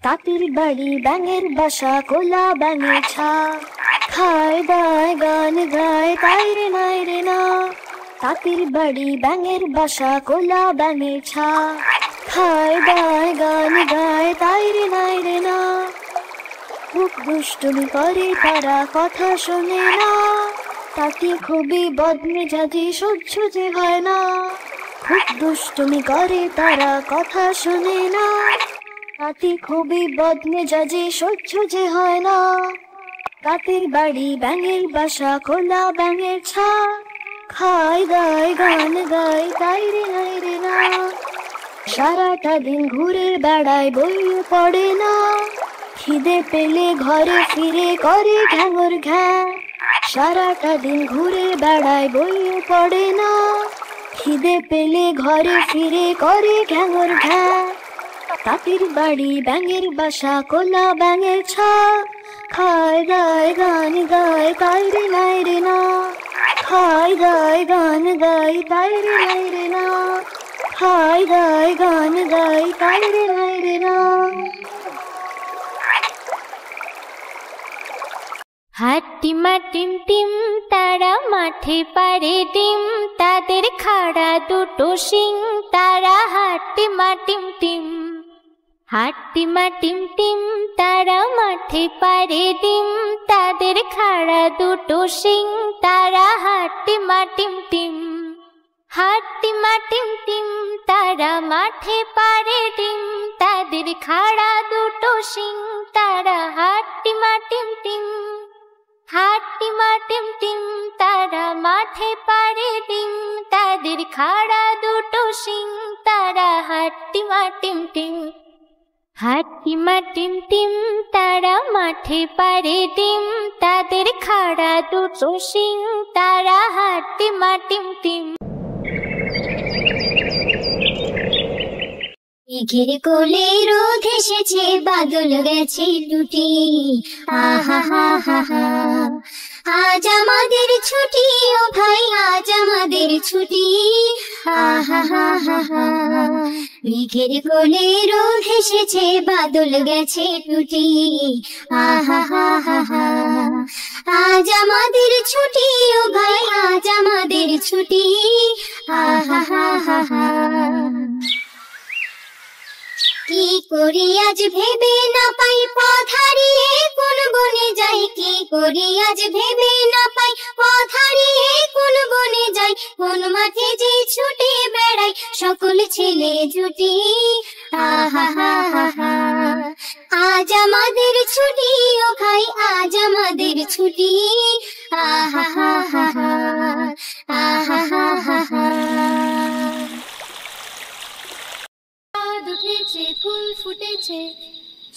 তাঁতির বাড়ি ব্যাঙের বাসা কোলা ব্যাঙের ছা, খায় দায় গান গায় তাই রে নাই রে না। তাঁতির বাড়ি ব্যাঙের বাসা কোলা ব্যাঙের ছা, খায় দায় গান গায় তাই রে নাই রে না। খুব দুষ্টুমি করে তারা কথা শোনে না, তাঁতি খুবই বদমেজাজি সহ্য যে হয় না। খুব দুষ্টুমি করে তারা কথা শোনে না, তাঁতি খুবই বদমেজাজি সহ্য যে হয় না। তাঁতির বাড়ি ব্যাঙের বাসা খোলা ব্যাঙের ছা, খায় গায় গান গায় তাই রে নাই রে না। সারাটা দিন ঘুরে বেড়ায় বইয়ে পড়ে না, খিদে পেলে ঘরে ফিরে করে ঘ্যাঙর ঘ্যা। সারাটা দিন ঘুরে বেড়ায় বইয়ে পড়ে না, খিদে পেলে ঘরে ফিরে করে ঘ্যাঙর ঘ্যা। তাঁতির বাড়ি ব্যাঙের বাসা কোলা ব্যাঙের ছা, খায় গায় গান গায় তাই রে নাই রে না। খায় গায় গান গায় তাই রে নাই রে না। খায় গায় গান গায় তাই রে নাই রে না। হাট্টিমা টিম টিম তারা মাঠে পারে ডিম, তাদের খাড়া দুটো শিং তারা হাট্টিমা টিম টিম। হাট্টিমা টিম টিম তারা মাঠে পারে ডিম, তাদের খাড়া দুটো শিং তারা হাট্টিমা টিম টিম। হাট্টিমা টিম টিম তারা মাঠে পারে ডিম, তাদের খাড়া দুটো শিং তারা হাট্টিমা টিম টিম। হাট্টিমা টিম টিম তারা মাঠে পারে ডিম, তাদের খাড়া দুটো শিং তারা হাট্টিমা টিম টিম। হাট্টিমা টিম টিম তারা মাঠে পারে ডিম, তাদের খাড়া দুটো শিং তারা হাট্টিমা টিম টিম। মেঘের কোলে রোদ এসেছে, বাদল গেছে লুটি, আহা হা হা হা। আজ আমাদের ছুটি ও ভাই, আজ আমাদের ছুটি, আহা হা হা হা। মেঘের কোলে রোদ এসেছে, বাদল গেছে টুটি, আহা হা হা হা। আজ আমাদের ছুটি ও ভাই, আজ আমাদের ছুটি, আহা হা হা হা। কি করি আজ ভেবে না পাই, পথ হারিয়ে কোন বনে যাই। কি করি আজ ভেবে না পাই, পথ হারিয়ে কোন বনে যাই। কোন মাঠে যে ছুটে বেড়াই সকল ছেলে জুটি, আহা হা হা হা। আজ আমাদের ছুটি ও ভাই, আজ আমাদের ছুটি, আহা হা হা হা, আহা হা হা হা। চাঁদ উঠেছে ফুল ফুটেছে,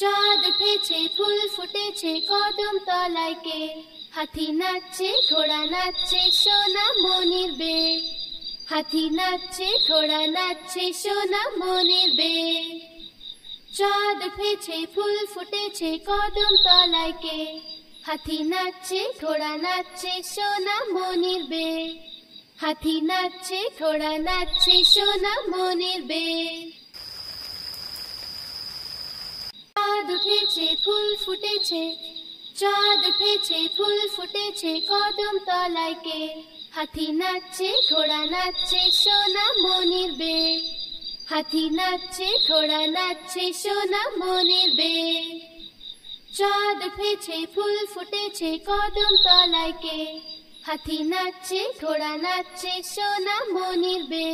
চাঁদ উঠেছে ফুল ফুটেছে, কদম তলায় কে? হাতি নাচছে ঘোড়া নাচছে সোনা মনির বে। হাতি নাচছে ঘোড়া নাচছে সোনা মনির বে। চাঁদ উঠেছে ফুল ফুটেছে, কদম তলায় কে? হাতি নাচছে ঘোড়া নাচছে সোনা মনির বে। হাতি নাচছে ঘোড়া নাচছে সোনা মনির বে। চাঁদ উঠেছে ফুল ফুটেছে, চাঁদ উঠেছে ফুল ফুটেছে, কদম তলায় কে? হাতি নাচছে ঘোড়া নাচছে সোনা মনির বে। হাতি নাচছে ঘোড়া নাচছে সোনা মনির বে। চাঁদ উঠেছে ফুল ফুটেছে, কদম তলায় কে? হাতি নাচছে ঘোড়া নাচছে সোনা মনির বে।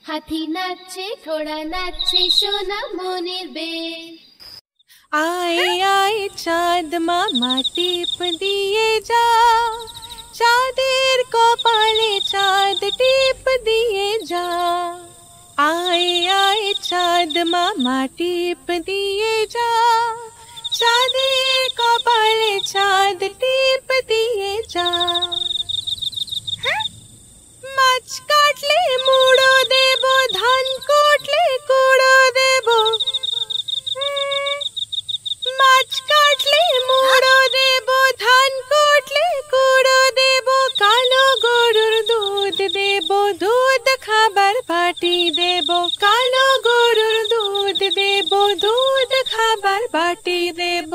হাতি নাচছে ঘোড়া নাচছে সোনা মনির বে। आए आए चाँद मामा टीप दिए जा, चाँदेर कपाले चाँद टीप दिए जा। आए आए चाँद मामा टीप दिए जा, चाँदेर कपाले चाँद टीप दिए जा। माछ काटले मुड़ो देबो, धान कोटले कुड़ो देबो। মাছ কাটলে মুড়ো দেবো, ধান কাটলে কুড়ো দেবো। কালো গরুর দুধ দেবো, দুধ খাবার পাটি দেবো। কালো গরুর দুধ দেবো, দুধ খাবার খাবার বাটি দেব।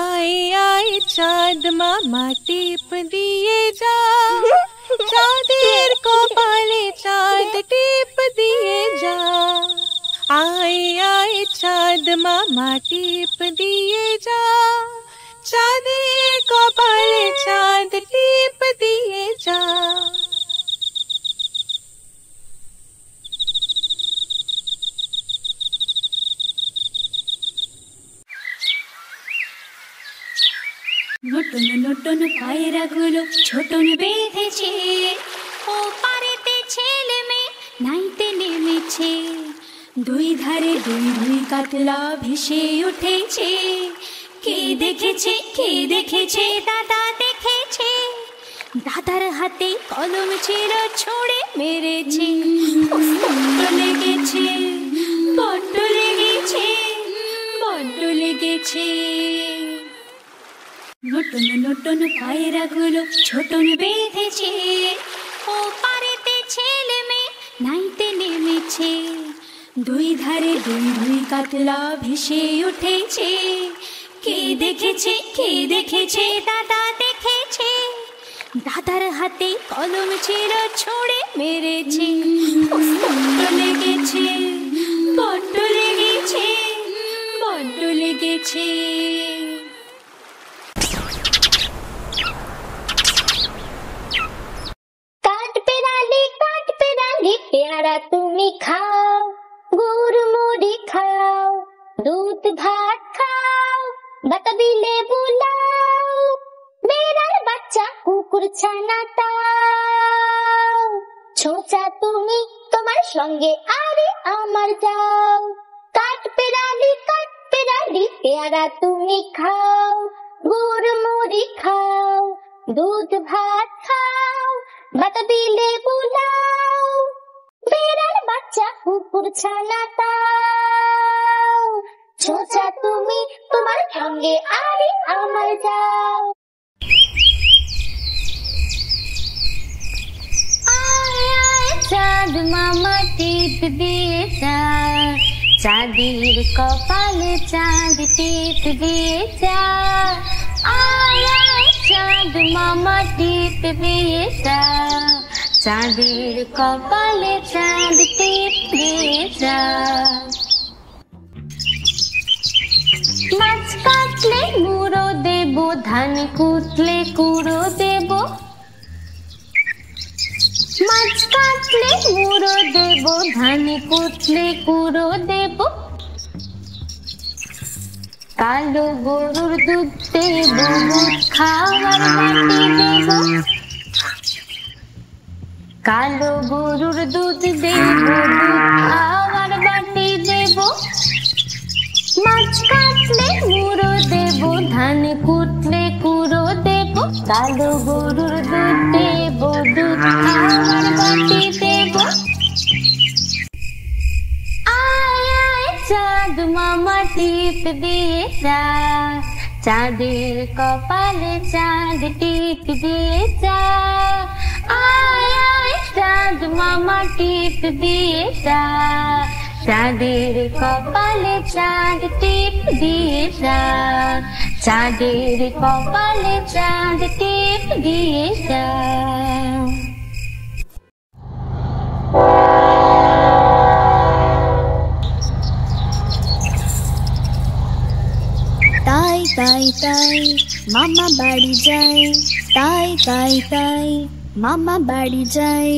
আয় আয় চাঁদ মামা টিপ দিয়ে যা, চাঁদের কপালে চাঁদ টিপ দিয়ে যা। আয় আয় চাঁদ মামা টিপ দিয়ে যা, চাঁদের কপালে চাঁদ টিপ দিয়ে যা। নতুন নতুন পায়রাগুলো ছোটন বেঁধেছে, ও পারেতে ছেলে মেয়ে নাইতে নেমেছে। দুই ধারে দুই দুই কাতলা ভেসে উঠেছে। কে দেখেছে কে দেখেছে, দাদা দেখেছে। দাদার হাতে কলম ছিল, ছুঁড়ে মেরেছে। বড্ড লেগেছে, বড্ড লেগেছে, বড্ড লেগেছে। নতুন নতুন পায়রাগুলো ছোটন বেঁধেছে, ও পারেতে ছেলে মেয়ে নাইতে নেমেছে। দুই ধারে দুই দুই কাতলা ভেসে উঠেছে। কে দেখেছে কে দেখেছে, দাদা দেখেছে। দাদার হাতে কলম ছিল, ছুঁড়ে মেরেছে। বড্ড লেগেছে, বড্ড লেগেছে, বড্ড লেগেছে। পেয়ারা তুমি খাও, গুড় মুড়ি খাও, দুধ ভাত খাও, বাতাবি লেবু লাও, বেড়ার বাচ্চা কুকুর ছানা তাও। ছোঁচা তুমি তোমার সঙ্গে আরে আমার যাও। কাঠ পেড়ালি পেয়ারা তুমি খাও, গুড় মুড়ি খাও, দুধ ভাত খাও, বাতাবি লেবু লাও, বেড়ার বাচ্চা কুকুর ছানা তাও। ছোঁচা তুমি তোমার সঙ্গে আরে আমার যাও। আয় আয় চাঁদ মামা টিপ দিয়ে যা, চাঁদের কপালে চাঁদ টিপ দিয়ে যা। আয় আয় চাঁদ মামা টিপ দিয়ে যা, চাঁদের কপালে চাঁদ টিপ দিয়ে যা। মাছ কাটলে মুড়ো দেব, ধান কুটলে কুড়ো দেব। মাছ কাটলে মুড়ো দেব, ধান কুটলে কুড়ো দেব। কালো গরুর দুধ দেব, দুধ খাওয়ার বাটি দেব। কালো গরুর দুধ দেব, দুধ খাওয়ার বাটি দেব। মাছ কাটলে মুড়ো দেব, ধান কুটলে কুড়ো দেব। কালো গরুর দুধ দেব, দুধ খাওয়ার বাটি দেব। আয় আয় চাঁদ মামা টিপ দিয়ে যা, চাঁদের কপালে চাঁদ টিপ দিয়ে যা। আয় আয় চাঁদ মামা টিপ দিয়ে যা, চাঁদের কপালে চাঁদ টিপ দিয়ে যা। চাঁদের কপালে চাঁদ টিপ দিয়ে যা। তাই তাই তাই মামা বাড়ি যায়, তাই তাই তাই মামা বাড়ি যায়।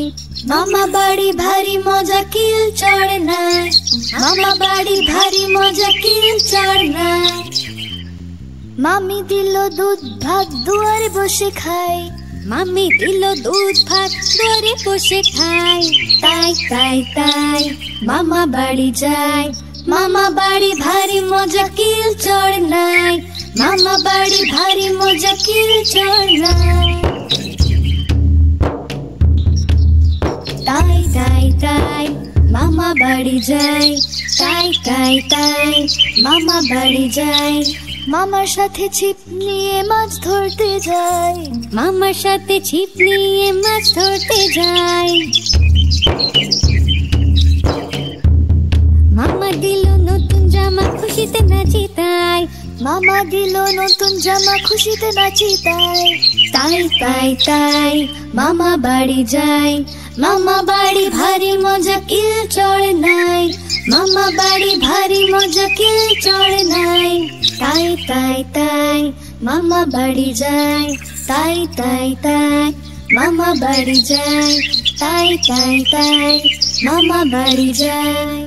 মামা বাড়ি ভারী মজা কিল চড় না, মামা বাড়ি ভারী মজা কিল চড় না। মামি দিল দুধ ভাত দুয়ারে বসে খায়, মামি দিল দুধ ভাত দুয়ারে বসে খায়। তাই তাই তাই মামা বাড়ি যায়, মামা বাড়ি ভারী মজা কিল চড় নাই, মামা বাড়ি ভারী মজা কিল চড় নাই। তাই তাই তাই মামা বাড়ি যায়, তাই তাই তাই মামা বাড়ি যায়। মামার সাথে ছিপ নিয়ে মাছ ধরতে যায়, মামার সাথে ছিপ নিয়ে মাছ ধরতে যায়। মামা দিল নতুন জামা খুশিতে নাচি তাই, মামা দিল নতুন জামা খুশিতে নাচি তাই। তাই তাই তাই মামা বাড়ি যাই, মামা বাড়ি ভারী মজা কিল চড় নাই, মামা বাড়ি ভারী মজা কিল চড় নাই। তাই তাই তাই মামা বাড়ি যাই, তাই তাই তাই মামা বাড়ি যাই, তাই তাই তাই মামা বাড়ি যাই।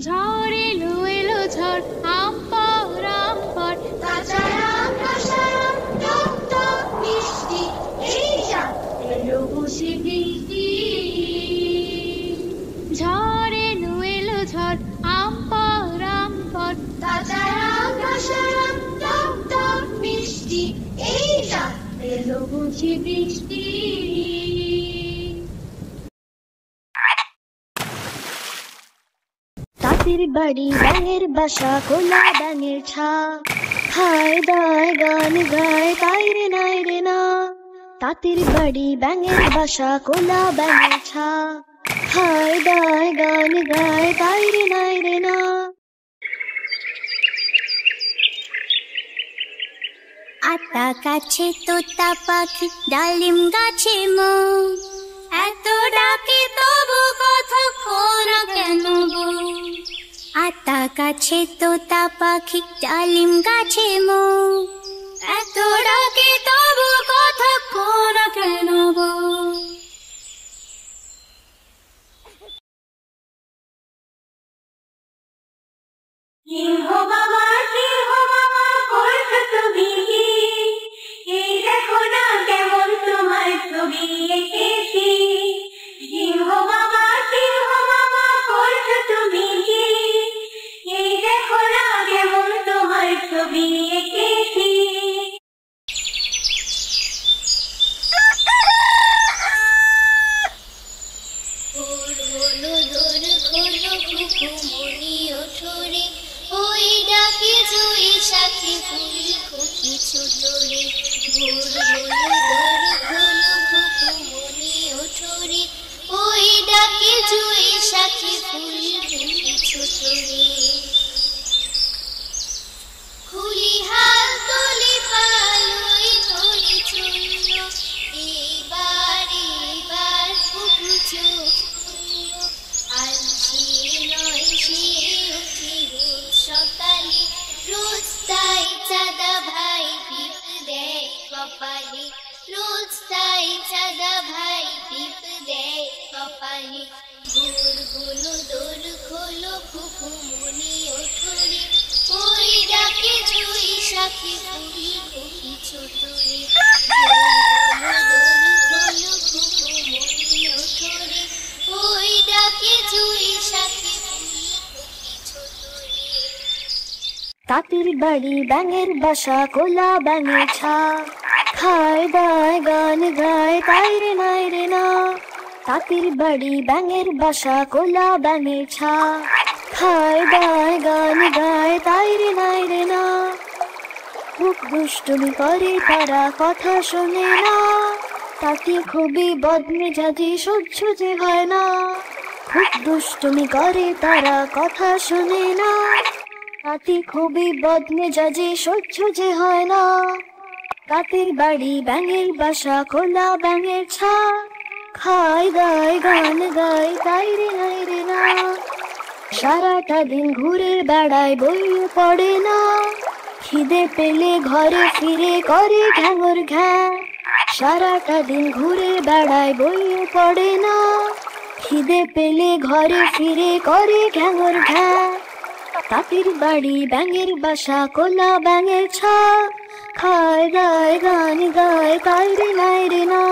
ঝড় এলো এলো ঝড়, আম পর আম পর, কাঁচা আম কাঁচা আম, টক টক মিষ্টি, এই যা এলো খুশি বৃষ্টি। ঝড় এলো এলো ঝড়, আম পর আম পর, কাঁচা আম কাঁচা আম, টক টক মিষ্টি, এই যা এলো খুশি বৃষ্টি। তাঁতির বাড়ি ব্যাঙের বাসা কোলা ব্যাঙের ছা, হায় দায় গান গায় তাই রে নাই রে না। তাঁতির বাড়ি ব্যাঙের বাসা কোলা ব্যাঙের ছা, হায় দায় গান গায় তাই রে নাই রে না। আতা গাছে তোতা পাখি, ডালিম গাছে মো, এত ডাকে তবু কথা খোরা কেন গো। আতা গাছে তোতা পাখি, ডালিম গাছে মো, এত ডাকে তবু কথা খোরা কেন গো। সিংহ বাবা করছো তুমি কি, এই দেখো না কেমন তোমার ছবি এঁকেছি। সিংহ বাবা করছো তুমি কি, এই দেখো না কেমন তোমার ছবি এঁকেছি। ওই ডাকে জুই সাথে ফুল খুকি ছোটরে, ভোর হলো দোর খোলো খুকুমনি ওঠরে, ওই ডাকে জুই সাথে ফুল খুকি ছোটরে। খুলি হাল তোলে পালই ধরে চলল, এবার এবার খুকু চোখ খুলল। আলসি নয় সে উঠে রোজ সকালে, রোজ তাই চাঁদা ভাই টিপ দেয় কপালে, রোজ তাই চাঁদা ভাই টিপ দেয় কপালে। ভোর হলো দোর খোলো খুকুমনি ওঠরে, ওই ডাকে জুই সাথে ফুল খুকি ছোটরে, ভোর হলো দোর খোলো খুকুমনি ওঠরে, ওই ডাকে জুই সাথে ফুল খুকি ছোটরে। তাঁতির বাড়ি ব্যাঙের বাসা কোলা ব্যাঙের ছা, খায় দায় গান গায় তাই রে নাই রে না। তাঁতির বাড়ি ব্যাঙের বাসা কোলা ব্যাঙের ছা, খায় দায় গান গায় তাই রে নাই রে না। খুব দুষ্টুমি করে তারা কথা শোনে না, তাকে খুবই বদমেজাজি সহ্য যে হয় না। খুব দুষ্টুমি করে তারা কথা শোনে না, তাতে খুবই বদমেজাজি সহ্য যে হয় না। তাঁতির বাড়ি ব্যাঙের বাসা কোলা ব্যাঙের ছা, খায় দায় গান গায় তাই রে নাই রে না। সারাটা দিন ঘুরে বেড়ায় বইও পড়ে না, খিদে পেলে ঘরে ফিরে করে ঘ্যাঙর ঘ্যা। সারাটা দিন ঘুরে বেড়ায় বইও পড়ে না, খিদে পেলে ঘরে ফিরে করে ঘ্যাঙর ঘ্যা। তাঁতির বাড়ি ব্যাঙের বাসা কোলা ব্যাঙের ছা, খায় দায় গান গায় তাই রে নাই রে না।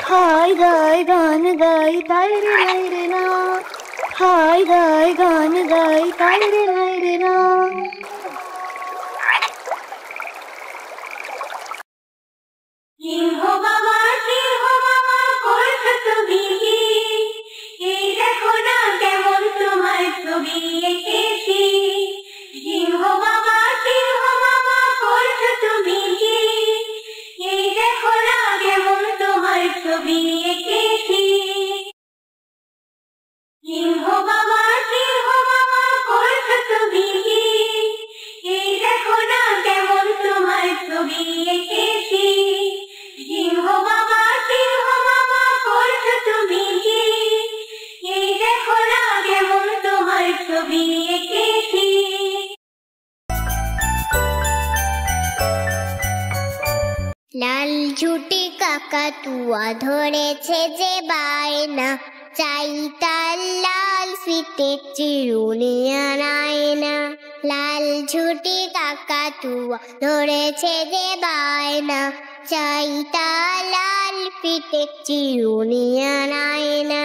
খায় দায় গান গায় তাই রে নাই রে না, খায় দায় গান গায় তাই রে নাই রে না। সিংহ বাবা করছো তুমি কি, এই দেখো না কেমন তোমার ছবি এঁকেছি। সিংহ বাবা করছো তুমি কি, এই দেখো না কেমন তোমার ছবি এঁকেছি। সিংহ ছবি এঁকেছি। লাল ঝুটি কাকাতুয়া ধরেছে যে বায়না, চাই তার লাল ফিতে চিরুনি আনায় না। লাল ঝুটি কাকাতুয়া ধরেছে যে বায়না, চাই তার লাল ফিতে চিরুনি আনায় না।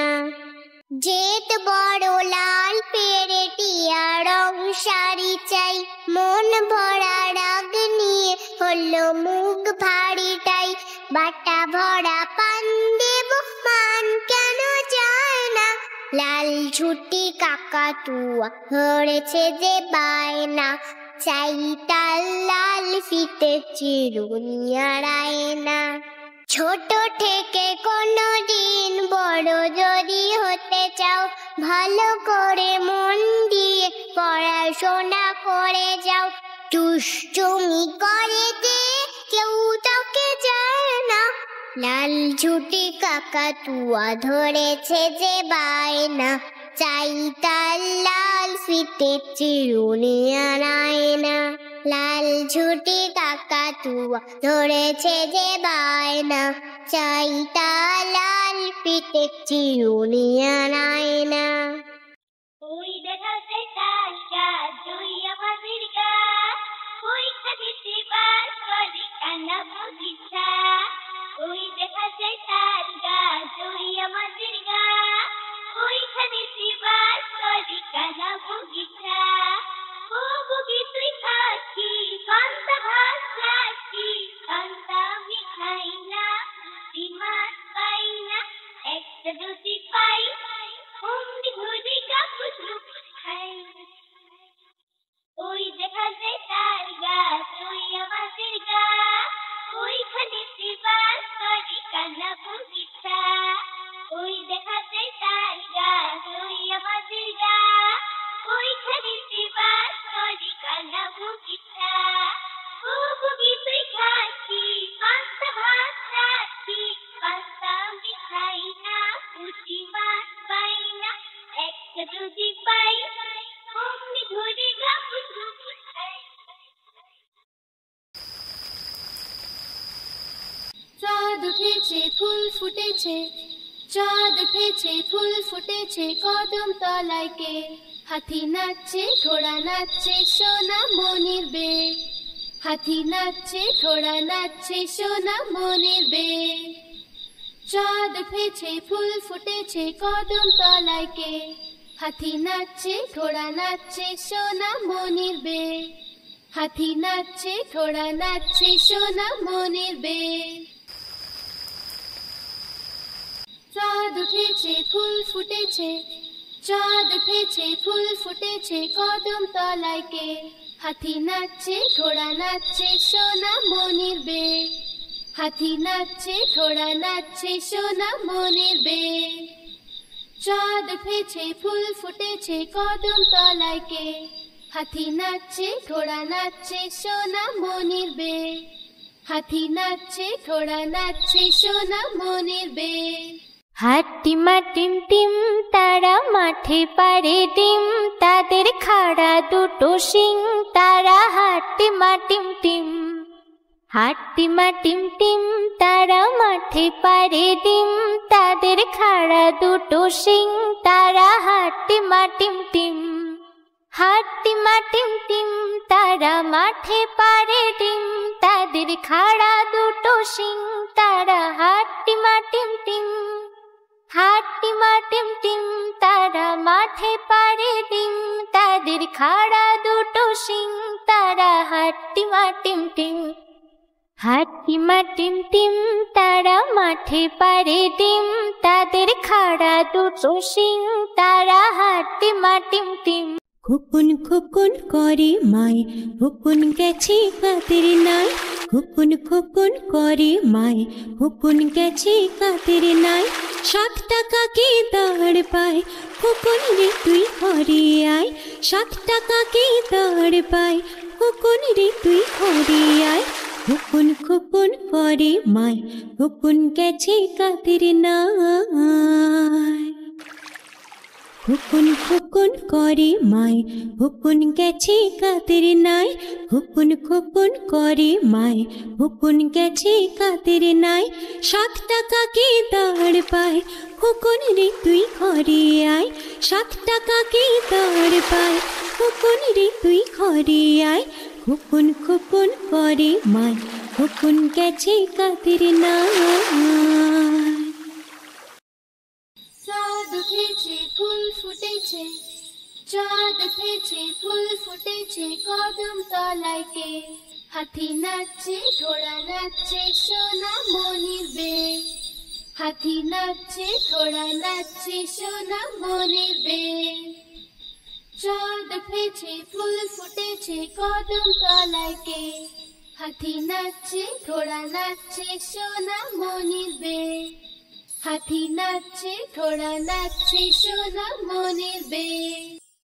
জেদ বড় লাল পেরে টিয়া রং শাড়ি চাই, মন ভরা রাগ নিয়ে হলো মুখ ভারীটাই। বাটা ভরা পান দেব মান কেন যায় না, লাল ঝুটি কাকাতুয়া ধরেছে যে বায়না, চাই তার লাল ফিতে চিরুনি আড়ায় না। ছোট থেকে কোনো দিন বড় যদি হতে চাও, ভালো করে মন দিয়ে পড়াশোনা করে যাও। দুষ্টুমি করে যে কেউ তাকে যায় না, লাল ঝুটি কাকাতুয়া ধরেছে যে বায়না, চাই তার লাল ফিতে চিরুনি আনায় না। লাল ঝুটি কাকাতুয়া ধরেছে যে বায়না, চাই তার লাল ফিতে চিরুনি আনায় না। ওই দেখা সে তাল গাছ, দুই আমাদের গাছ, ওই খাদিতে বাস করে কান্না বগিচা। ওই দেখা সে তাল গাছ, দুই আমাদের গাছ, ওই খাদিতে বাস করে কান্না বগিচা। ও বগি তুই থাকি কান্তা ভাত রাখি, কান্তা আমি খাই না, পুঁটি মাছ পাই না, একটা যদি পাই অমনি ধরে কাপড় খাই। ওই দেখা যায় তার গাছ, ওই আমাদের গাছ, ওইখানে বাস করে কান্না বগিচা। ওই দেখা যায় তার গাছ, ওই আমাদের গাছ, ওইখানে বাস করে কান্না বগিচা। ও বগি তুই থাকি কান্তা ভাত রাখি, কান্তা আমি খাই না, পুঁটি মাছ পাই না, একটা যদি পাই অমনি ধরে কাপড় খাই। চাঁদ উঠেছে ফুল ফুটেছে, চাঁদ উঠেছে ফুল ফুটেছে কদম তলায় কে, হাতি নাচছে ঘোড়া নাচছে সোনা মনির বে। হাতি নাচছে ঘোড়া নাচছে সোনা মনির বে। চাঁদ উঠেছে ফুল ফুটেছে কদম তলায় কে, হাতি নাচছে ঘোড়া নাচছে সোনা মনির বে। হাতি নাচছে ঘোড়া নাচছে সোনা মনির বে। চাঁদ উঠেছে ফুল ফুটেছে, চাঁদ উঠেছে ফুল ফুটেছে কদম তলায় কে, হাতি নাচছে ঘোড়া নাচছে সোনা মনির বে। হাতি নাচছে ঘোড়া নাচছে সোনা মনির বে। চাঁদ উঠেছে ফুল ফুটেছে কদম তলায় কে, হাতি নাচছে ঘোড়া নাচছে সোনা মনির বে। হাতি নাচছে ঘোড়া নাচছে সোনা মনির বে। হাট্টিমা টিম টিম তারা মাঠে পারে ডিম, তাদের খাড়া দুটো শিং তারা হাট্টিমা টিম টিম। হাট্টিমা টিম টিম তারা মাঠে পারে ডিম, তাদের খাড়া দুটো শিং তারা হাট্টিমা টিম টিম। হাট্টিমা টিম টিম তারা মাঠে পারে ডিম, তাদের খাড়া দুটো শিং তারা হাট্টিমা টিম টিম। হাট্টিমা টিম টিম তারা মাঠে পারে ডিম, তাদের খাড়া দুটো শিং তারা হাট্টিমা টিম টিম। হাট্টিমা টিম টিম তারা মাঠে পারে ডিম, তাদের খাড়া দুটো শিং তারা হাট্টিমা টিম টিম। খুকুন খুকুন করে মায়, হুকুন গেছে কাদের নাই। খুকুন খুকুন করে মায়, হুকুন গেছে কাদের নাই। 7 টাকাকে দাঁড় পায়, হুকুন রে তুই ঘরে আয়। 7 টাকাকে দাঁড় পায়, হুকুন রে তুই ঘরে আয়। হুকুন খুকুন করে মায়, হুকুন গেছে কাদের নাই। হুকুন খুকুন করে মায় হুকুন গেছে কাদের নাই হুকুন খুকুন করে মায় হুকুন গেছে কাদের নাই 7 টাকাকে দাঁড় পায় হুকুন রে তুই ঘরে আয় 7 টাকাকে দাঁড় পায় হুকুন রে তুই ঘরে আয় হুকুন খুকুন করে মায় হুকুন গেছে কাদের নাই চাঁদ উঠেছে ফুল ফুটেছে চাঁদ উঠেছে ফুল ফুটেছে কদম তলায় কে হাতি নাচছে ঘোড়া নাচছে সোনা মনির বে হাতি নাচছে ঘোড়া নাচছে সোনা মনির বে চাঁদ উঠেছে ফুল ফুটেছে কদম তলায় কে হাতি নাচছে ঘোড়া নাচছে সোনা মনির বে হাতি নাচছে ঘোড়া নাচছে সোনা মনির বে